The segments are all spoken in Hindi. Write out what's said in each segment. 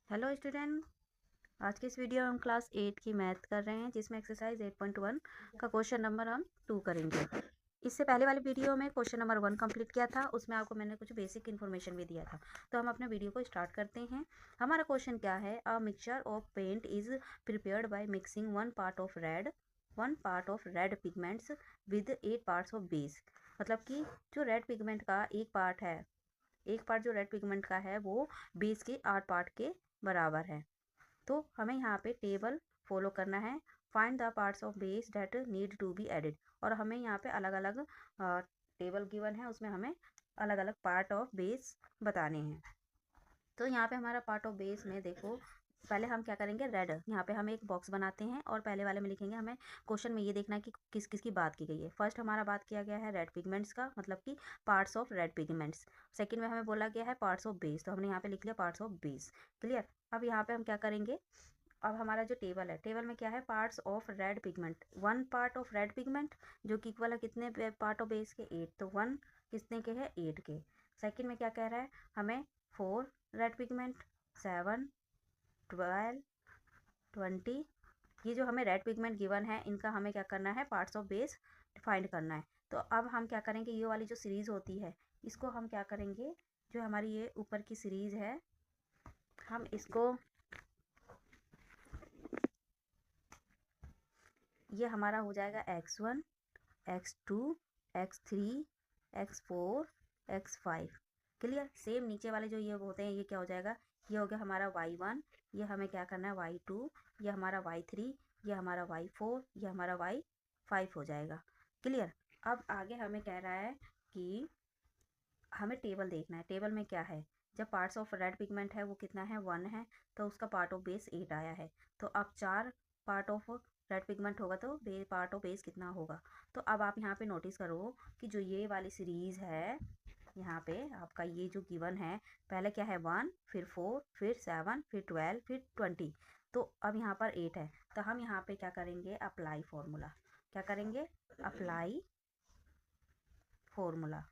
Hello student. आज की इस वीडियो में हम क्लास 8 की मैथ कर रहे हैं, जिसमें एक्सरसाइज 8.1 का क्वेश्चन नंबर हम 2 करेंगे। इससे पहले वाली वीडियो में क्वेश्चन नंबर 1 कंप्लीट किया था, उसमें आपको मैंने कुछ बेसिक इन्फॉर्मेशन भी दिया था। तो हम अपने वीडियो को स्टार्ट करते हैं। हमारा क्वेश्चन क्या है? A mixture of paint is prepared by mixing 1 part of red pigments with 8 parts of base. मतलब कि जो रेड पिगमेंट का एक पार्ट जो रेड पिगमेंट का है वो बेस के 8 पार्ट के बराबर है। तो हमें यहाँ पे टेबल फॉलो करना है। Find the parts of base that need to be added. और हमें यहाँ पे अलग अलग टेबल गिवन है, उसमें हमें अलग अलग पार्ट ऑफ बेस बताने हैं। तो यहाँ पे हमारा पार्ट ऑफ बेस में देखो, पहले हम क्या करेंगे, रेड। यहाँ पे हम एक बॉक्स बनाते हैं और पहले वाले में लिखेंगे, हमें क्वेश्चन में ये देखना है कि किस किस की बात की गई है। फर्स्ट हमारा बात किया गया है रेड पिगमेंट्स का, मतलब कि parts of red pigments. Second में हमें बोला गया है पार्ट्स ऑफ बेस, तो हमने यहाँ पे लिख लिया पार्ट्स ऑफ बेस। क्लियर। अब यहाँ पे हम क्या करेंगे, अब हमारा जो टेबल है, टेबल में क्या है, parts of red pigment. 1 part of red pigment जो कि इक्वल है कितने पार्ट ऑफ बेस के, 8। तो 1 कितने के है, 8 के। सेकंड में क्या कह रहा है हमें, 4 रेड पिगमेंट, 7, 12, 20। ये जो हमें रेड पिगमेंट गिवन है, इनका हमें क्या करना है, पार्ट्स ऑफ बेस फाइंड करना है। तो अब हम क्या करेंगे, ये वाली जो सीरीज होती है, इसको हम क्या करेंगे, जो हमारी ये ऊपर की सीरीज है, हम इसको, ये हमारा हो जाएगा x1, x2, x3, x4, x5। Clear. Same नीचे वाले जो ये होते हैं, ये क्या हो जाएगा, ये हो गया हमारा y1, ये हमें क्या करना है y2, ये हमारा y3, ये हमारा y4, ये हमारा y5 हो जाएगा। क्लियर। अब आगे हमें कह रहा है कि हमें टेबल देखना है। टेबल में क्या है, जब पार्ट्स ऑफ रेड पिगमेंट है वो कितना है, 1 है, तो उसका पार्ट ऑफ बेस 8 आया है। तो अब 4 पार्ट ऑफ रेड पिगमेंट होगा तो पार्ट ऑफ बेस कितना होगा। तो अब आप यहाँ पे नोटिस करो कि जो ये वाली सीरीज है, यहाँ पे आपका ये जो गिवन है, पहले क्या है 1, फिर 4, फिर 7, फिर 12, फिर 20। तो अब यहाँ पर 8 है, तो हम यहाँ पे क्या करेंगे, अप्लाई फॉर्मूला। क्या करेंगे, अप्लाई फॉर्मूला।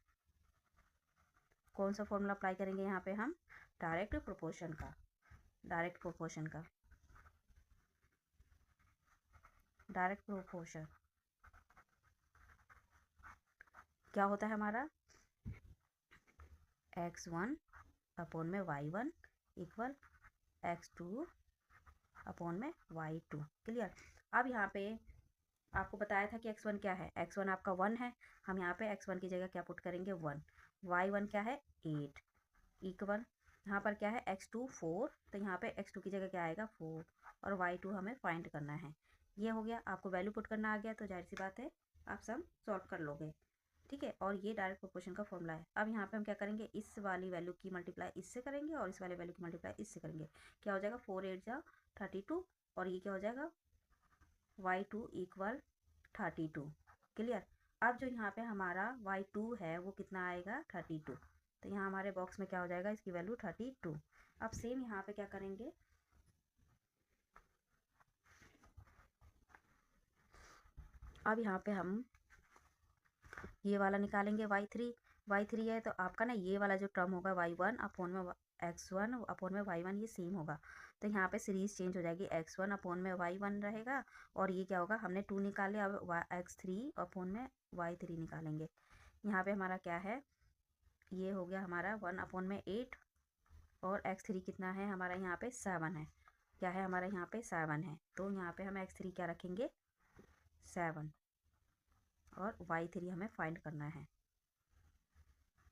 कौन सा फॉर्मूला अप्लाई करेंगे यहाँ पे हम, डायरेक्ट प्रोपोर्शन का। डायरेक्ट प्रोपोर्शन का, डायरेक्ट प्रोपोर्शन क्या होता है हमारा, x1 अपॉन में y1 इक्वल x2 अपॉन में y2। क्लियर। अब यहाँ पे आपको बताया था कि x1 क्या है, x1 आपका 1 है। हम यहाँ पे x1 की जगह क्या पुट करेंगे, 1। y1 क्या है, 8 इक्वल, यहाँ पर क्या है x2 4, तो यहाँ पे x2 की जगह क्या आएगा, 4। और y2 हमें फाइंड करना है। ये हो गया, आपको वैल्यू पुट करना आ गया, तो जाहिर सी बात है आप सब सॉल्व कर लोगे। ठीक है। और ये डायरेक्ट प्रोपोर्शन का फॉर्मूला है। अब यहाँ पे हम क्या करेंगे, इस वाली वैल्यू की मल्टीप्लाई इससे करेंगे और इस वाली वैल्यू की मल्टीप्लाई इससे करेंगे। क्या हो जाएगा, 4 8 जा 32, और ये क्या हो जाएगा, y2 इक्वल 32। क्लियर। अब जो यहाँ पे हमारा y2 है वो कितना आएगा, 32। तो यहाँ हमारे बॉक्स में क्या हो जाएगा, इसकी वैल्यू 32। अब सेम यहाँ पे क्या करेंगे, अब यहाँ पे हम ये वाला निकालेंगे, y3 है, तो आपका ना ये वाला जो टर्म होगा y1 अपॉन में x1 अपॉन में y1, ये सेम होगा। तो यहाँ पे सीरीज चेंज हो जाएगी, x1 अपॉन में y1 रहेगा, और ये क्या होगा, हमने 2 निकाले, अब x3 अपॉन में y3 निकालेंगे। यहाँ पे हमारा क्या है, ये हो गया हमारा 1 अपॉन में 8, और x3 कितना है हमारा, यहाँ पे 7 है। क्या है हमारा, यहाँ पे 7 है, तो यहाँ पे हम x3 क्या रखेंगे, 7, और y3 हमें फाइंड करना है।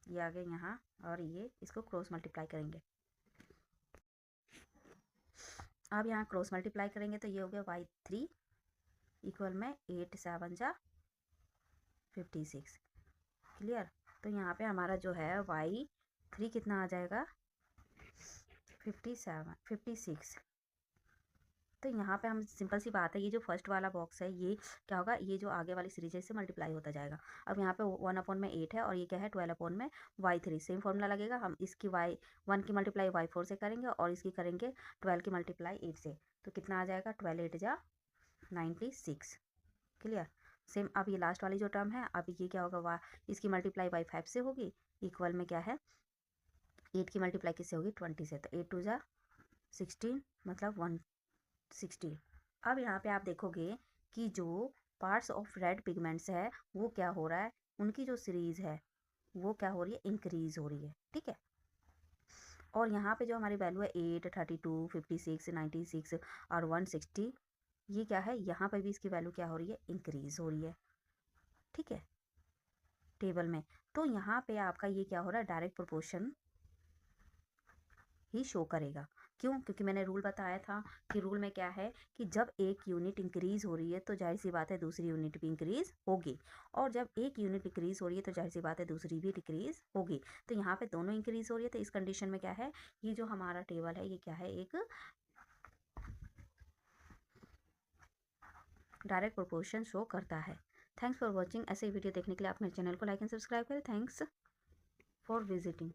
ये आ गया यहाँ, और ये इसको क्रॉस मल्टीप्लाई करेंगे। अब यहाँ क्रॉस मल्टीप्लाई करेंगे तो ये हो गया y3 इक्वल में 8 7 जा 56। क्लियर। तो यहाँ पे हमारा जो है y3 कितना आ जाएगा, 56। तो यहाँ पे हम, सिंपल सी बात है, ये जो फर्स्ट वाला बॉक्स है ये क्या होगा, ये जो आगे वाली सीरीज है इससे मल्टीप्लाई होता जाएगा। अब यहाँ पे 1 अपॉन में 8 है, और ये क्या है, 12 अपॉन में y3। सेम फॉर्मूला लगेगा, हम इसकी y1 की मल्टीप्लाई y4 से करेंगे, और इसकी करेंगे 12 की मल्टीप्लाई 8 से। तो कितना आ जाएगा, 12 8 जा 96। क्लियर। सेम अब ये लास्ट वाली जो टर्म है, अब ये क्या होगा, इसकी मल्टीप्लाई y5 से होगी, इक्वल में क्या है, 8 की मल्टीप्लाई किससे होगी, 20 से। तो 8 2 जा 16 मतलब 160। अब यहाँ पे आप देखोगे कि जो पार्ट्स ऑफ रेड पिगमेंट्स है वो क्या हो रहा है, उनकी जो सीरीज़ है वो क्या हो रही है, इंक्रीज़ हो रही है। ठीक है, और यहाँ पे जो हमारी वैल्यू है 8, 32, 56, 96 और 160, ये क्या है, यहाँ पर भी इसकी वैल्यू क्या हो रही है, इंक्रीज़ हो रही है। ठीक है, टेबल में। तो यहाँ पे आपका ये क्या हो रहा है, डायरेक्ट प्रोपोर्शन ही शो करेगा। क्यों? क्योंकि मैंने रूल बताया था कि रूल में क्या है कि जब एक यूनिट इंक्रीज़ हो रही है तो जाहिर सी बात है दूसरी यूनिट भी इंक्रीज़ होगी, और जब एक यूनिट डिक्रीज़ हो रही है तो जाहिर सी बात है दूसरी भी डिक्रीज़ होगी। तो यहाँ पे दोनों इंक्रीज़ हो रही है, तो इस कंडीशन में क्या है, ये जो हमारा टेबल है ये क्या है, एक डायरेक्ट प्रोपोर्शन शो करता है। Thanks for watching. ऐसे ही वीडियो देखने के लिए आप मेरे चैनल को लाइक एंड सब्सक्राइब करें। Thanks for visiting.